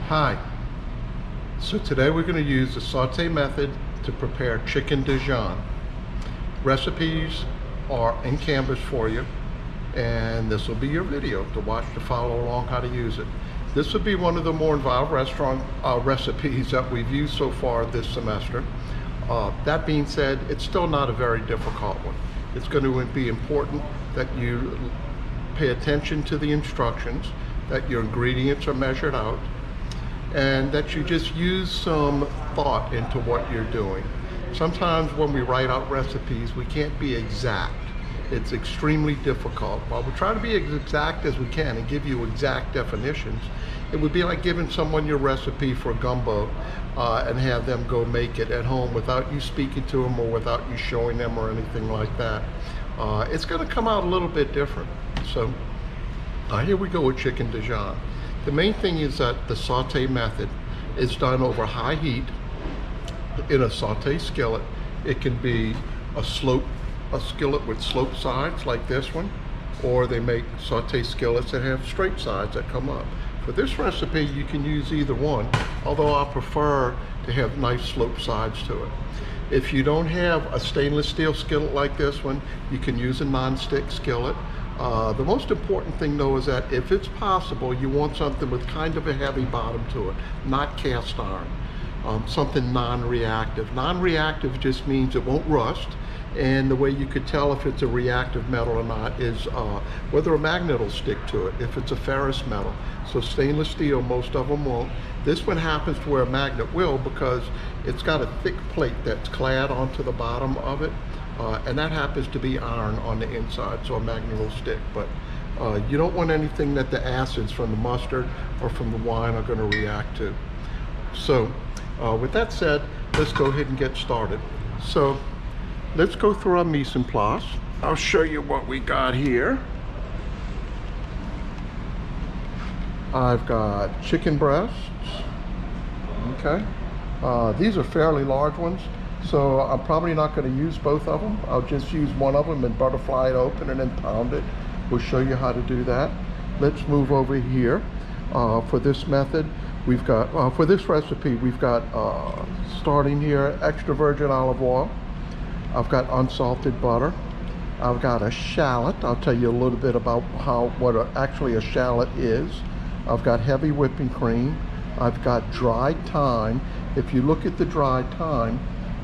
Hi, so today we're going to use the saute method to prepare chicken Dijon. Recipes are in Canvas for you, and this will be your video to watch to follow along how to use it. This will be one of the more involved restaurant recipes that we've used so far this semester. That being said, it's still not a very difficult one. It's going to be important that you pay attention to the instructions, that your ingredients are measured out, and that you just use some thought into what you're doing. Sometimes when we write out recipes, we can't be exact. It's extremely difficult. While we try to be as exact as we can and give you exact definitions, it would be like giving someone your recipe for gumbo and have them go make it at home without you speaking to them or without you showing them or anything like that. It's going to come out a little bit different. So here we go with chicken Dijon. The main thing is that the saute method is done over high heat in a saute skillet. It can be a skillet with slope sides like this one, or they make saute skillets that have straight sides that come up. For this recipe, you can use either one, although I prefer to have nice slope sides to it. If you don't have a stainless steel skillet like this one, you can use a non-stick skillet. The most important thing though is that if it's possible, you want something with kind of a heavy bottom to it, not cast iron, something non-reactive. Non-reactive just means it won't rust, and the way you could tell if it's a reactive metal or not is whether a magnet will stick to it, if it's a ferrous metal. So stainless steel, most of them won't. This one happens to where a magnet will because it's got a thick plate that's clad onto the bottom of it. And that happens to be iron on the inside, so a magnet will stick. But you don't want anything that the acids from the mustard or from the wine are going to react to. So with that said, let's go ahead and get started. So let's go through our mise en place. I'll show you what we got here. I've got chicken breasts. Okay, these are fairly large ones, so I'm probably not going to use both of them. I'll just use one of them and butterfly it open and then pound it. We'll show you how to do that. Let's move over here. For this method, we've got, for this recipe, we've got, starting here, extra virgin olive oil. I've got unsalted butter. I've got a shallot. I'll tell you a little bit about what actually a shallot is. I've got heavy whipping cream. I've got dried thyme. If you look at the dried thyme,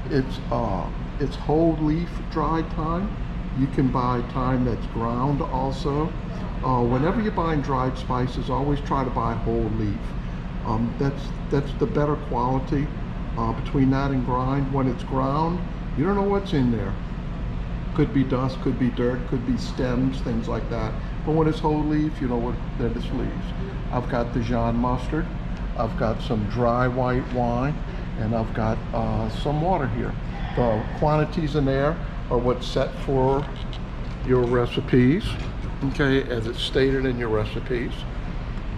it's whole leaf dried thyme. You can buy thyme that's ground also. Whenever you're buying dried spices, always try to buy whole leaf. That's the better quality. Between that and grind, when it's ground, you don't know what's in there. Could be dust, could be dirt, could be stems, things like that. But when it's whole leaf, you know what that is leaves. I've got Dijon mustard. I've got some dry white wine, and I've got some water here. The quantities in there are what's set for your recipes, okay, as it's stated in your recipes.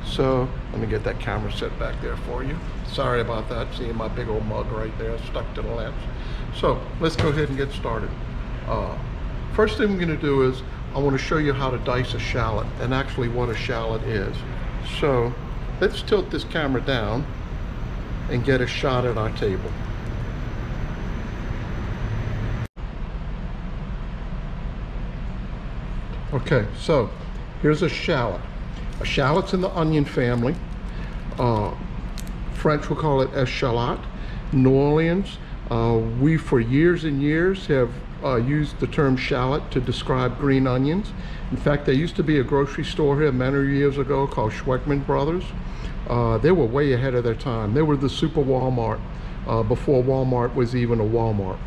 So let me get that camera set back there for you. Sorry about that, seeing my big old mug right there stuck to the lens. So let's go ahead and get started. First thing we're going to do is I want to show you how to dice a shallot and actually what a shallot is. So let's tilt this camera down and get a shot at our table. Okay, so here's a shallot. A shallot's in the onion family. French will call it eschalot. New Orleans, we for years and years have used the term shallot to describe green onions. In fact, there used to be a grocery store here many years ago called Schweckman Brothers. They were way ahead of their time. They were the super Walmart before Walmart was even a Walmart.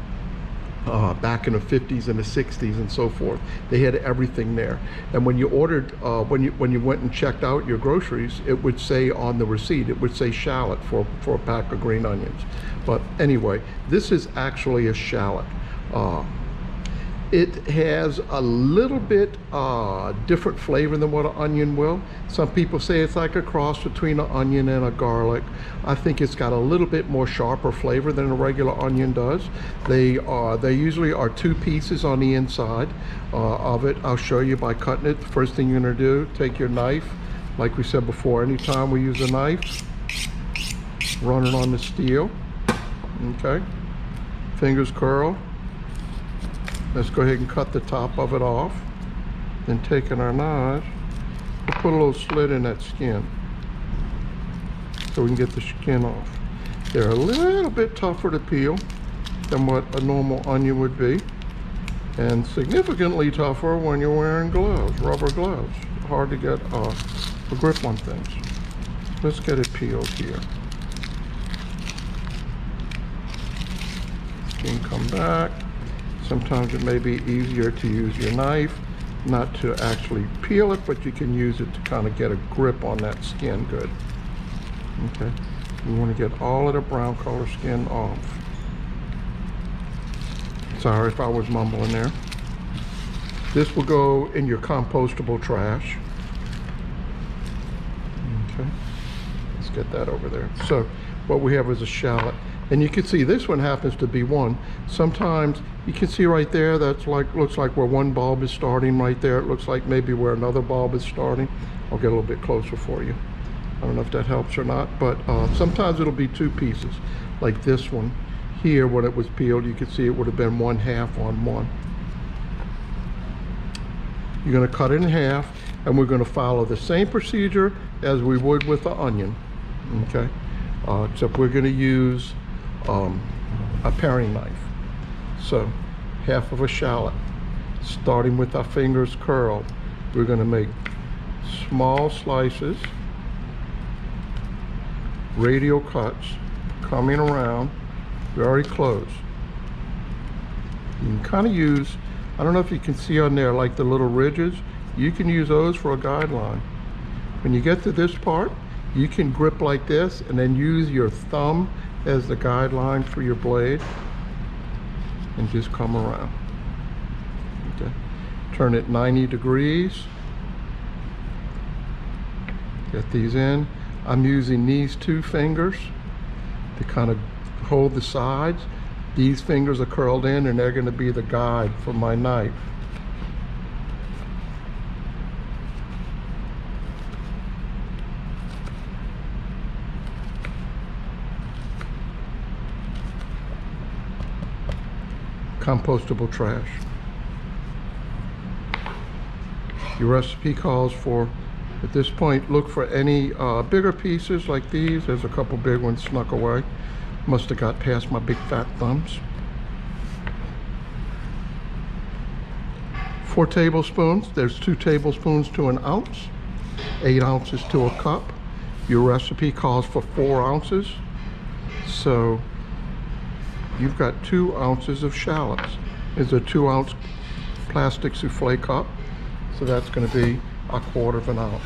Back in the 50s and the 60s and so forth, they had everything there. And when you ordered, when you went and checked out your groceries, it would say on the receipt, it would say shallot for a pack of green onions. But anyway, this is actually a shallot. It has a little bit different flavor than what an onion will. Some people say it's like a cross between an onion and a garlic. I think it's got a little bit more sharper flavor than a regular onion does. They usually are two pieces on the inside of it. I'll show you by cutting it. The first thing you're gonna do, take your knife. Like we said before, anytime we use a knife, Run it on the steel. Okay. Fingers curl. Let's go ahead and cut the top of it off. Then taking our knives, we'll put a little slit in that skin so we can get the skin off. They're a little bit tougher to peel than what a normal onion would be, and significantly tougher when you're wearing gloves, rubber gloves. Hard to get a grip on things. Let's get it peeled here. Skin come back. Sometimes it may be easier to use your knife, not to actually peel it, but you can use it to kind of get a grip on that skin good. Okay, you want to get all of the brown color skin off. Sorry if I was mumbling there. This will go in your compostable trash. Okay, let's get that over there. So what we have is a shallot. And you can see this one happens to be one. Sometimes you can see right there, that's like, looks like where one bulb is starting right there. It looks like maybe where another bulb is starting. I'll get a little bit closer for you. I don't know if that helps or not, but sometimes it'll be two pieces. Like this one here, when it was peeled, you can see it would have been 1/2 on one. You're gonna cut it in half, and we're gonna follow the same procedure as we would with the onion, okay? Except we're gonna use a paring knife. So half of a shallot, starting with our fingers curled, we're going to make small slices, radial cuts, coming around, very close. You can kind of use, I don't know if you can see on there like the little ridges, you can use those for a guideline. When you get to this part, you can grip like this and then use your thumb as the guideline for your blade and just come around. Okay. Turn it 90 degrees. Get these in. I'm using these two fingers to kind of hold the sides. These fingers are curled in and they're going to be the guide for my knife. Compostable trash. Your recipe calls for, at this point, look for any bigger pieces like these. There's a couple big ones snuck away. Must have got past my big fat thumbs. 4 tablespoons. There's 2 tablespoons to an ounce. 8 ounces to a cup. Your recipe calls for 4 ounces. So you've got 2 ounces of shallots. It's a 2-ounce plastic souffle cup, so that's going to be 1/4 ounce.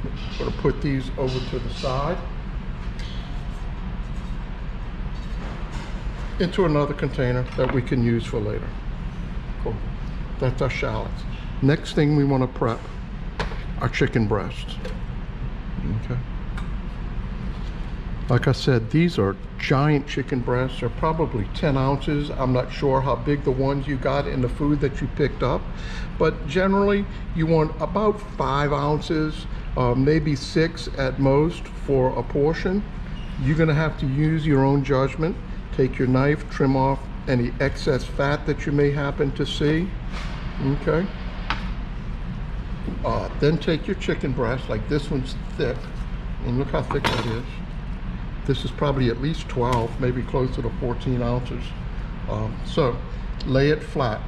I'm going to put these over to the side into another container that we can use for later. Cool. That's our shallots. Next thing we want to prep, our chicken breasts. Okay. Like I said, these are giant chicken breasts. They're probably 10 ounces. I'm not sure how big the ones you got in the food that you picked up, but generally you want about 5 ounces, maybe 6 at most for a portion. You're gonna have to use your own judgment. Take your knife, trim off any excess fat that you may happen to see, okay? Then take your chicken breast, like this one's thick, and look how thick that is. This is probably at least 12, maybe closer to 14 ounces. So lay it flat.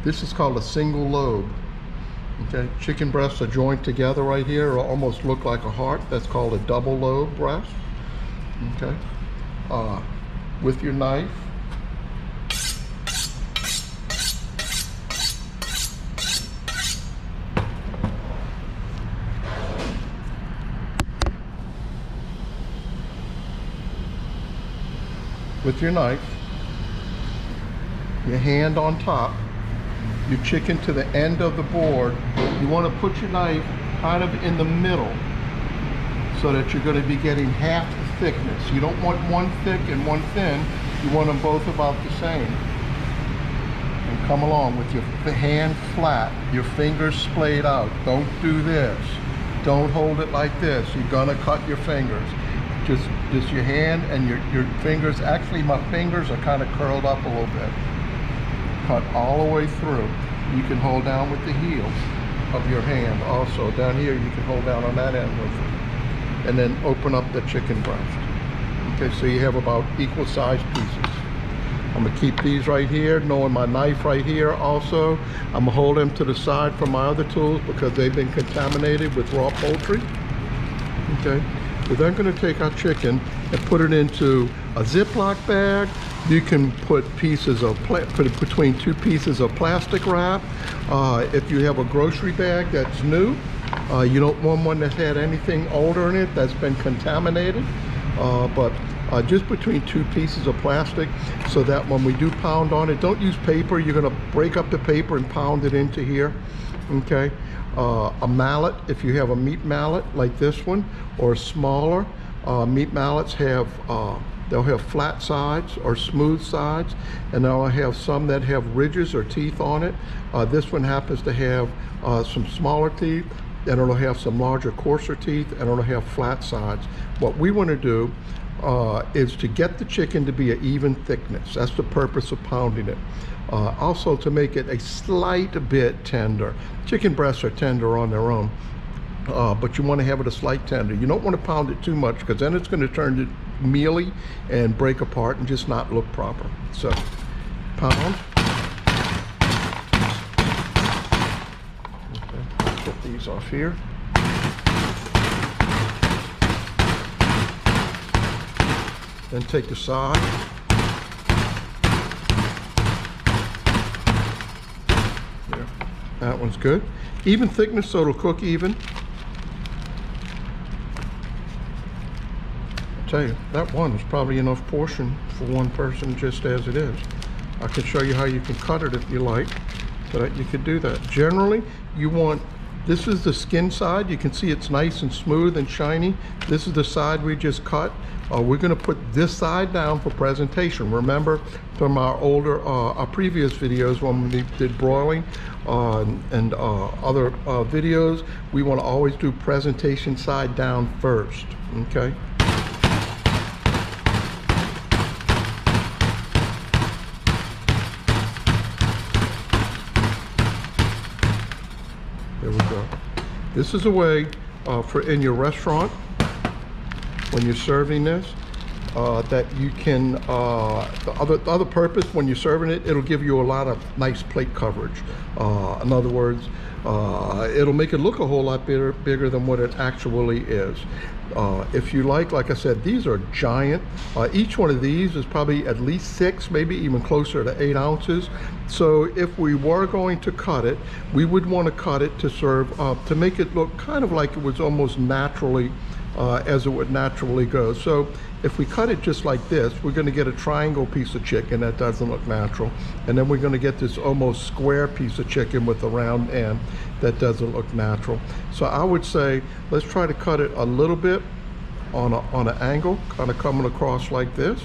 This is called a single lobe. Okay, chicken breasts are joined together right here, or almost look like a heart. That's called a double lobe breast. Okay, with your knife, your hand on top, your chicken to the end of the board. You want to put your knife kind of in the middle so that you're going to be getting half the thickness. You don't want one thick and one thin. You want them both about the same. And come along with your hand flat, your fingers splayed out. Don't do this. Don't hold it like this. You're going to cut your fingers. just your hand and your fingers. Actually, my fingers are kind of curled up a little bit. Cut all the way through. You can hold down with the heel of your hand. Also, down here, you can hold down on that end with it. And then open up the chicken breast. Okay, so you have about equal sized pieces. I'm gonna keep these right here, knowing my knife right here also. I'm gonna hold them to the side from my other tools because they've been contaminated with raw poultry. Okay, we're then gonna take our chicken and put it into a Ziploc bag. You can put pieces of, put it between two pieces of plastic wrap. If you have a grocery bag that's new, you don't want one that had anything older in it that's been contaminated. But just between two pieces of plastic, so that when we do pound on it, don't use paper. You're gonna break up the paper and pound it into here, okay? A mallet, if you have a meat mallet like this one, or smaller, meat mallets have, they'll have flat sides or smooth sides, and they'll have some that have ridges or teeth on it. This one happens to have some smaller teeth, and it'll have some larger, coarser teeth, and it'll have flat sides. What we want to do is to get the chicken to be an even thickness. That's the purpose of pounding it. Also to make it a slight bit tender. Chicken breasts are tender on their own, but you want to have it a slight tender. You don't want to pound it too much because then it's going to turn it mealy and break apart and just not look proper. So, pound. Okay, get these off here. Then take the side. There. That one's good. Even thickness, so it'll cook even. I'll tell you, that one is probably enough portion for one person just as it is. I can show you how you can cut it if you like, but you could do that. Generally, you want, this is the skin side. You can see it's nice and smooth and shiny. This is the side we just cut. We're going to put this side down for presentation. Remember from our older, our previous videos when we did broiling and other videos, we want to always do presentation side down first, okay? There we go. This is a way for in your restaurant, when you're serving this, that you can, the other purpose when you're serving it, it'll give you a lot of nice plate coverage. In other words, it'll make it look a whole lot bigger than what it actually is. If you like I said, these are giant. Each one of these is probably at least 6, maybe even closer to 8 ounces. So if we were going to cut it, we would want to cut it to serve, to make it look kind of like it was almost naturally, as it would naturally go. So if we cut it just like this, we're going to get a triangle piece of chicken that doesn't look natural, and then we're going to get this almost square piece of chicken with a round end that doesn't look natural. So I would say let's try to cut it a little bit on an angle, kind of coming across like this.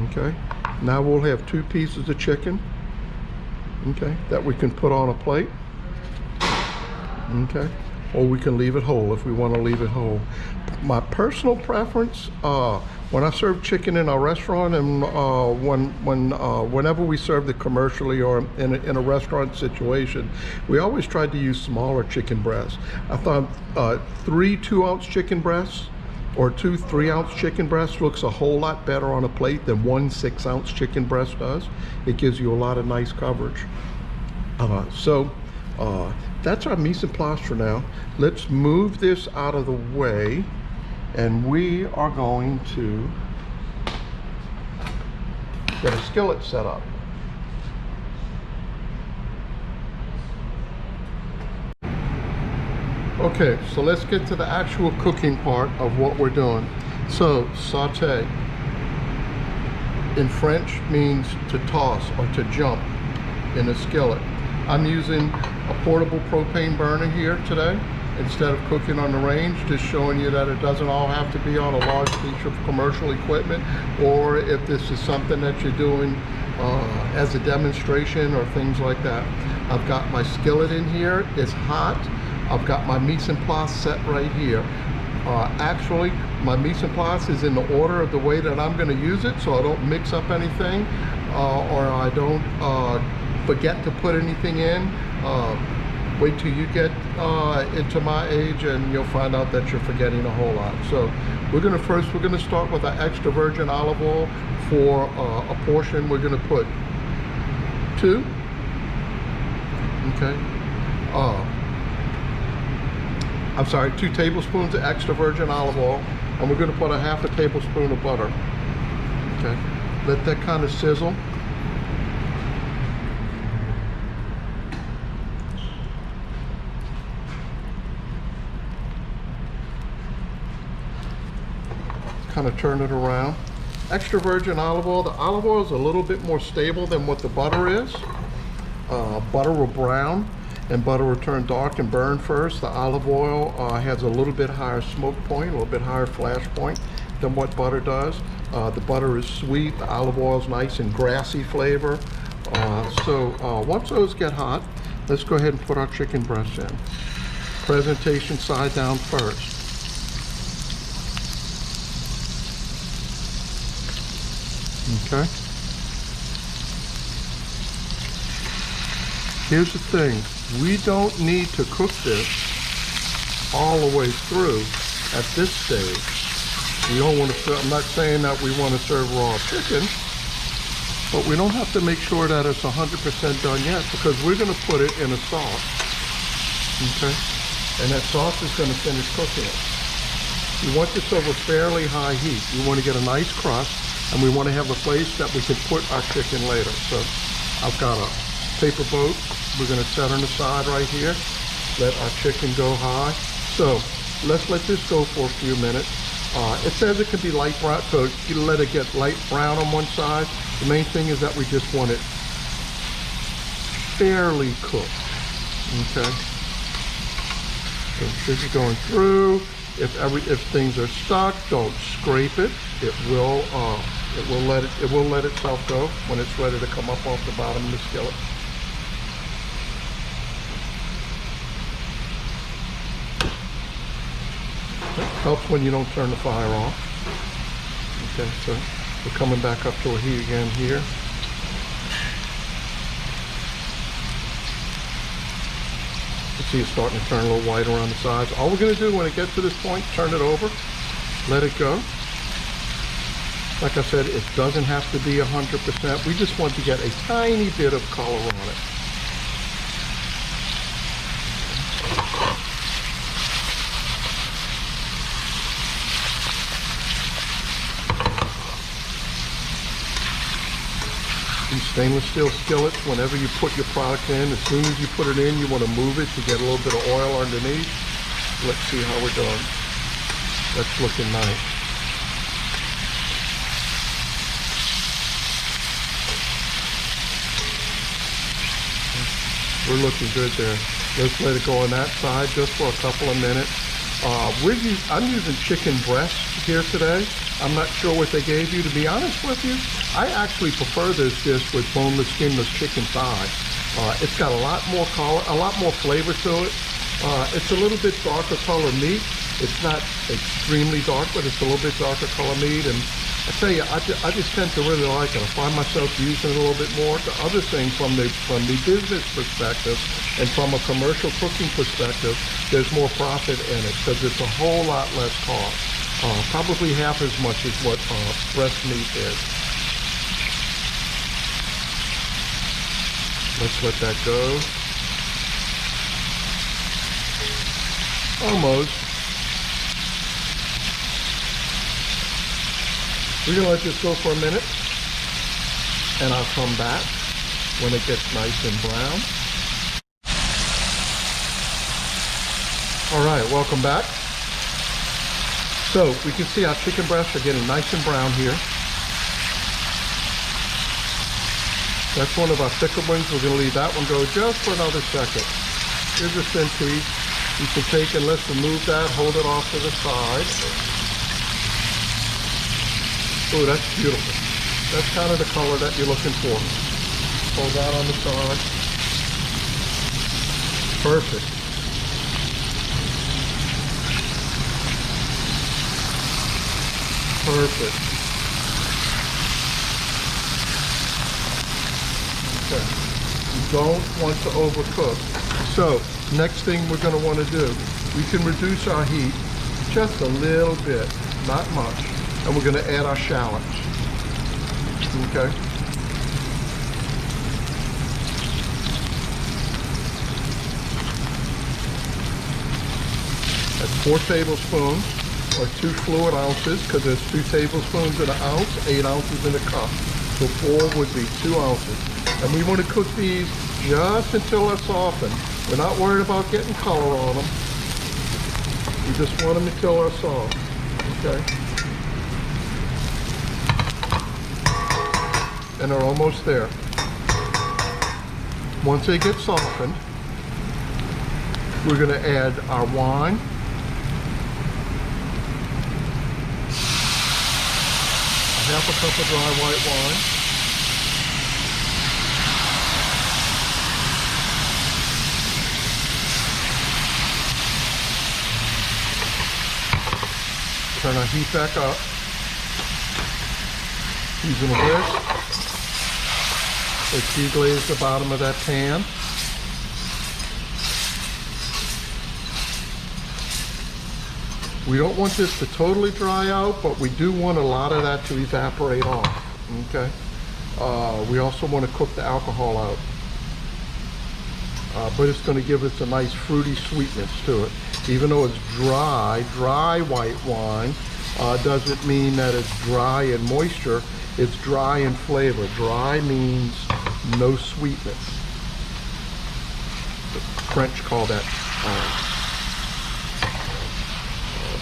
Okay, now we'll have 2 pieces of chicken, okay, that we can put on a plate. Okay, or we can leave it whole if we want to leave it whole. My personal preference, when I serve chicken in our restaurant, and whenever we served it commercially or in a restaurant situation, we always tried to use smaller chicken breasts. I thought 3 2-ounce chicken breasts or 2 3-ounce chicken breasts looks a whole lot better on a plate than 1 6-ounce chicken breast does. It gives you a lot of nice coverage. That's our mise en place for now. Let's move this out of the way, and we are going to get a skillet set up. Okay, so let's get to the actual cooking part of what we're doing. So, sauté in French means to toss or to jump in a skillet. I'm using a portable propane burner here today instead of cooking on the range, just showing you that it doesn't all have to be on a large piece of commercial equipment, or if this is something that you're doing as a demonstration or things like that. I've got my skillet in here, it's hot. I've got my mise en place set right here. Actually, my mise en place is in the order of the way that I'm going to use it, so I don't mix up anything, or I don't forget to put anything in. Wait till you get into my age and you'll find out that you're forgetting a whole lot. So we're going to start with our extra virgin olive oil. For a portion, we're going to put 2. Okay. I'm sorry, 2 tablespoons of extra virgin olive oil, and we're going to put a 1/2 tablespoon of butter. Okay. Let that kind of sizzle. Kind of turn it around. Extra virgin olive oil. The olive oil is a little bit more stable than what the butter is. Butter will brown and butter will turn dark and burn first. The olive oil has a little bit higher smoke point, a little bit higher flash point than what butter does. The butter is sweet. The olive oil is nice and grassy flavor. So once those get hot, let's go ahead and put our chicken breasts in. Presentation side down first. Okay. Here's the thing. We don't need to cook this all the way through at this stage. We don't want to, I'm not saying that we want to serve raw chicken, but we don't have to make sure that it's 100% done yet, because we're going to put it in a sauce. Okay? And that sauce is going to finish cooking it. You want this over fairly high heat. You want to get a nice crust, and we want to have a place that we can put our chicken later. So I've got a paper boat. We're going to set on the side right here. Let our chicken go high. So let's let this go for a few minutes. It says it can be light brown, so you let it get light brown on one side. The main thing is that we just want it fairly cooked. Okay. So this is going through. If things are stuck, don't scrape it. It will let itself go when it's ready to come up off the bottom of the skillet. It helps when you don't turn the fire off. Okay, so we're coming back up to a heat again here. You see it's starting to turn a little white around the sides. All we're going to do when it gets to this point, turn it over, let it go. Like I said, it doesn't have to be 100%. We just want to get a tiny bit of color on it. These stainless steel skillets, whenever you put your product in, as soon as you put it in, you want to move it to get a little bit of oil underneath. Let's see how we're doing. That's looking nice. We're looking good there. Let's let it go on that side just for a couple of minutes. I'm using chicken breast here today. I'm not sure what they gave you. To be honest with you, I actually prefer this dish with boneless, skinless chicken thigh. It's got a lot more color, a lot more flavor to it. It's a little bit darker color meat. It's not extremely dark, but it's a little bit darker color meat. And I tell you, I just tend to really like it. I find myself using it a little bit more. The other thing from the business perspective and from a commercial cooking perspective, there's more profit in it because it's a whole lot less cost. Probably half as much as what breast meat is. Let's let that go. Almost. We're going to let this go for a minute, and I'll come back when it gets nice and brown. All right, welcome back. So we can see our chicken breasts are getting nice and brown here. That's one of our thicker ones. We're going to leave that one go just for another second. Here's a thin piece. You can take and let's remove that, hold it off to the side. Oh, that's beautiful. That's kind of the color that you're looking for. Pull that on the side. Perfect. Perfect. Okay. You don't want to overcook. So, next thing we're going to want to do, we can reduce our heat just a little bit, not much, and we're going to add our shallots. Okay. That's 4 tablespoons, or 2 fluid ounces, because there's 2 tablespoons in an ounce, 8 ounces in a cup. So 4 would be 2 ounces. And we want to cook these just until they're softened. We're not worried about getting color on them. We just want them until they're soft. Okay? And they're almost there. Once they get softened, we're going to add our wine. Half a cup of dry white wine. Turn our heat back up. Using a whisk, let's deglaze the bottom of that pan. We don't want this to totally dry out, but we do want a lot of that to evaporate off, okay? We also want to cook the alcohol out. But it's going to give us a nice fruity sweetness to it. Even though it's dry white wine doesn't mean that it's dry in moisture, it's dry in flavor. Dry means no sweetness. The French call that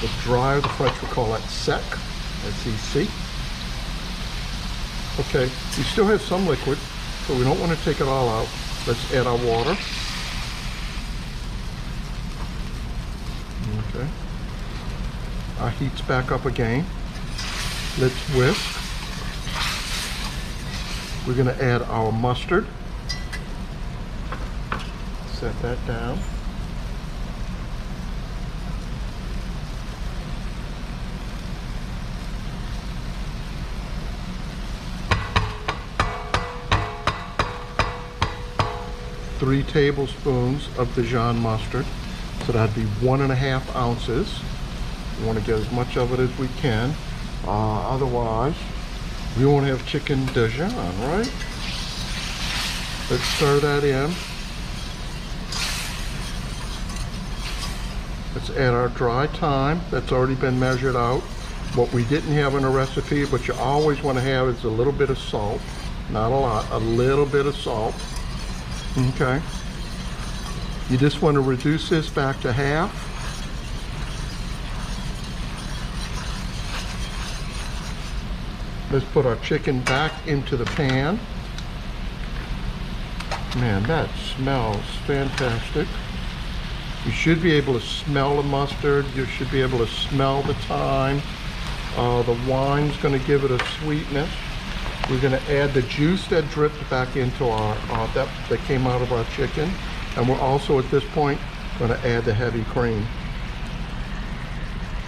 the dry, the French would call that sec, S-E-C. Okay, we still have some liquid, so we don't want to take it all out. Let's add our water. Okay. Our heat's back up again. Let's whisk. We're going to add our mustard. Set that down. Three tablespoons of Dijon mustard, so that'd be 1.5 ounces. We want to get as much of it as we can, otherwise we won't have chicken Dijon, right? Let's stir that in. Let's add our dry thyme that's already been measured out. What we didn't have in a recipe, but you always want to have, is a little bit of salt. Not a lot, a little bit of salt. Okay. You just want to reduce this back to half. Let's put our chicken back into the pan. Man, that smells fantastic. You should be able to smell the mustard. You should be able to smell the thyme. The wine's going to give it a sweetness. We're going to add the juice that dripped back into our, that came out of our chicken. And we're also at this point going to add the heavy cream.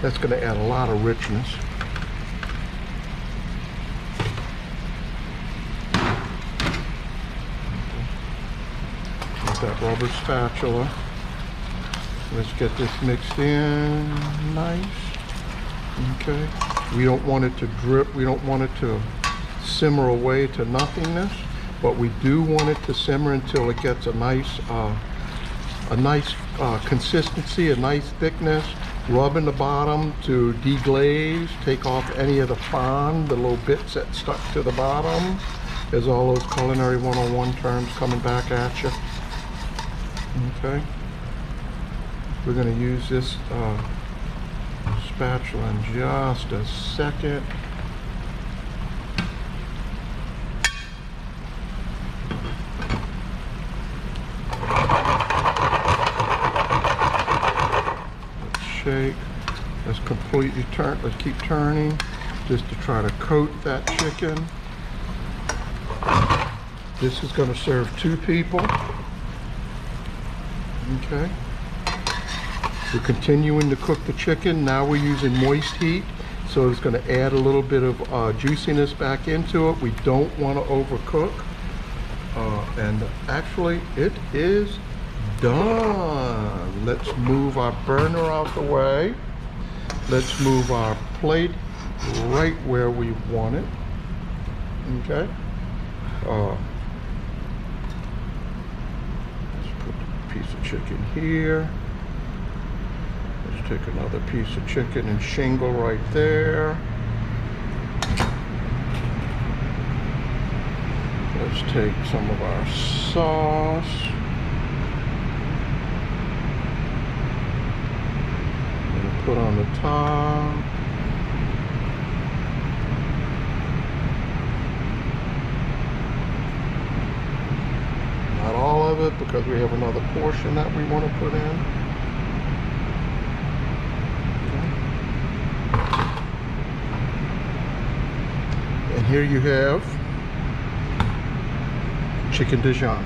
That's going to add a lot of richness. With that rubber spatula. Let's get this mixed in nice. Okay. We don't want it to drip. We don't want it to simmer away to nothingness, but we do want it to simmer until it gets a nice consistency, a nice thickness. Rub in the bottom to deglaze, take off any of the fond, the little bits that stuck to the bottom. There's all those culinary 101 terms coming back at you. Okay. We're going to use this spatula in just a second. Shake. Let's completely turn. Let's keep turning just to try to coat that chicken. This is going to serve 2 people. Okay. We're continuing to cook the chicken. Now we're using moist heat, So it's going to add a little bit of juiciness back into it. We don't want to overcook. And actually, it is done. Let's move our burner out the way. Let's move our plate right where we want it. Okay. Let's put a piece of chicken here. Let's take another piece of chicken and shingle right there. Let's take some of our sauce. And put on the top. Not all of it, because we have another portion that we want to put in. Okay. And here you have chicken Dijon.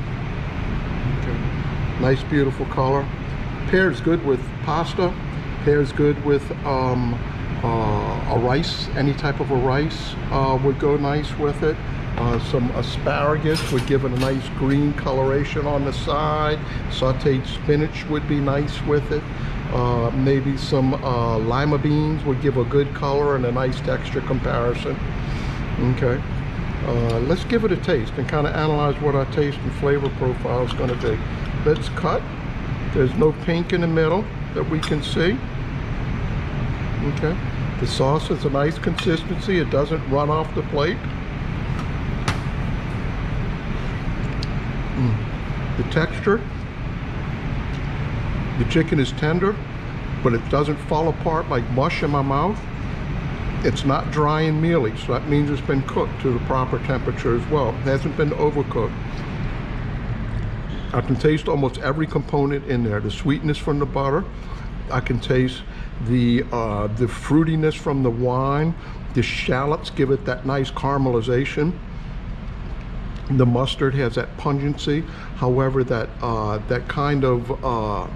Okay. Nice, beautiful color. Pairs good with pasta. Pairs good with a rice. Any type of a rice would go nice with it. Some asparagus would give it a nice green coloration on the side. Sauteed spinach would be nice with it. Maybe some lima beans would give a good color and a nice texture comparison. Okay. Let's give it a taste and kind of analyze what our taste and flavor profile is going to be. Let's cut. There's no pink in the middle that we can see. Okay. The sauce is a nice consistency. It doesn't run off the plate. The texture, the chicken is tender, but it doesn't fall apart like mush in my mouth. It's not dry and mealy, so that means it's been cooked to the proper temperature as well. It hasn't been overcooked. I can taste almost every component in there. The sweetness from the butter. I can taste the fruitiness from the wine. The shallots give it that nice caramelization. The mustard has that pungency. However, that kind of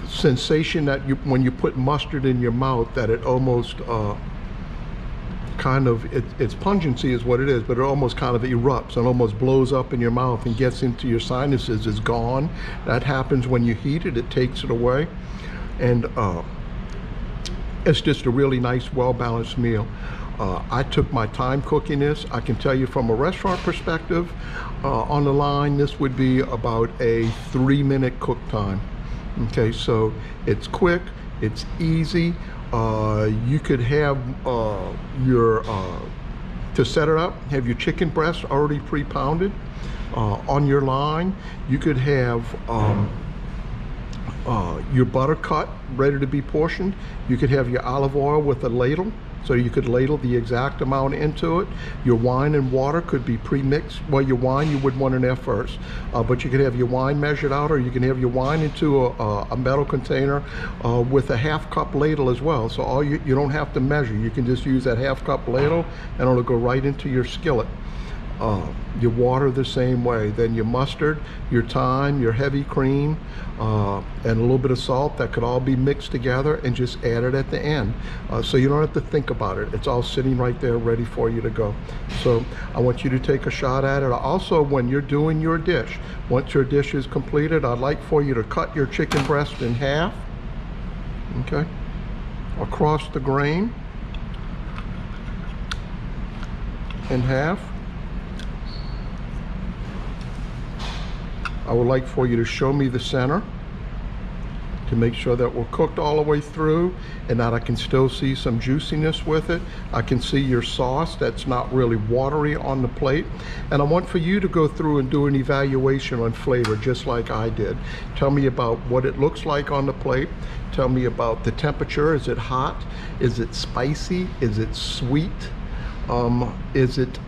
sensation that when you put mustard in your mouth, that it almost its pungency is what it is, but it almost kind of erupts and almost blows up in your mouth and gets into your sinuses, is gone. That happens when you heat it. It takes it away. And it's just a really nice, well-balanced meal. I took my time cooking this. I can tell you from a restaurant perspective, on the line, this would be about a 3-minute cook time. Okay, so it's quick, it's easy. You could have to set it up, have your chicken breast already pre-pounded on your line. You could have your butter cut, ready to be portioned. You could have your olive oil with a ladle, so you could ladle the exact amount into it. Your wine and water could be pre-mixed. Well, your wine you would want in there first, but you could have your wine measured out, or you can have your wine into a metal container with a 1/2 cup ladle as well. So all you don't have to measure. You can just use that 1/2 cup ladle and it'll go right into your skillet. Your water the same way. Then your mustard, your thyme, your heavy cream, and a little bit of salt. That could all be mixed together and just add it at the end. So you don't have to think about it. It's all sitting right there ready for you to go. So I want you to take a shot at it. Also, when you're doing your dish, once your dish is completed, I'd like for you to cut your chicken breast in half, okay, across the grain, in half. I would like for you to show me the center to make sure that we're cooked all the way through and that I can still see some juiciness with it. I can see your sauce that's not really watery on the plate. And I want for you to go through and do an evaluation on flavor just like I did. Tell me about what it looks like on the plate. Tell me about the temperature. Is it hot? Is it spicy? Is it sweet? Is it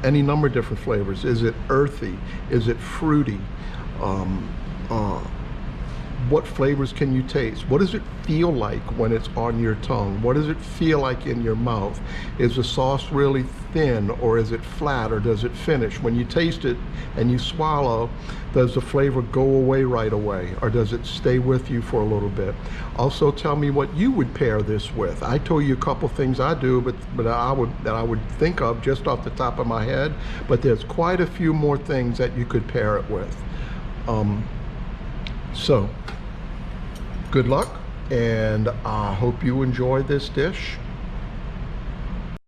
any number of different flavors? Is it earthy? Is it fruity? What flavors can you taste? What does it feel like when it's on your tongue? What does it feel like in your mouth? Is the sauce really thin, or is it flat, or does it finish? When you taste it and you swallow, does the flavor go away right away, or does it stay with you for a little bit? Also, tell me what you would pair this with. I told you a couple things I do, but I would think of just off the top of my head, but there's quite a few more things that you could pair it with. So good luck, and I hope you enjoy this dish.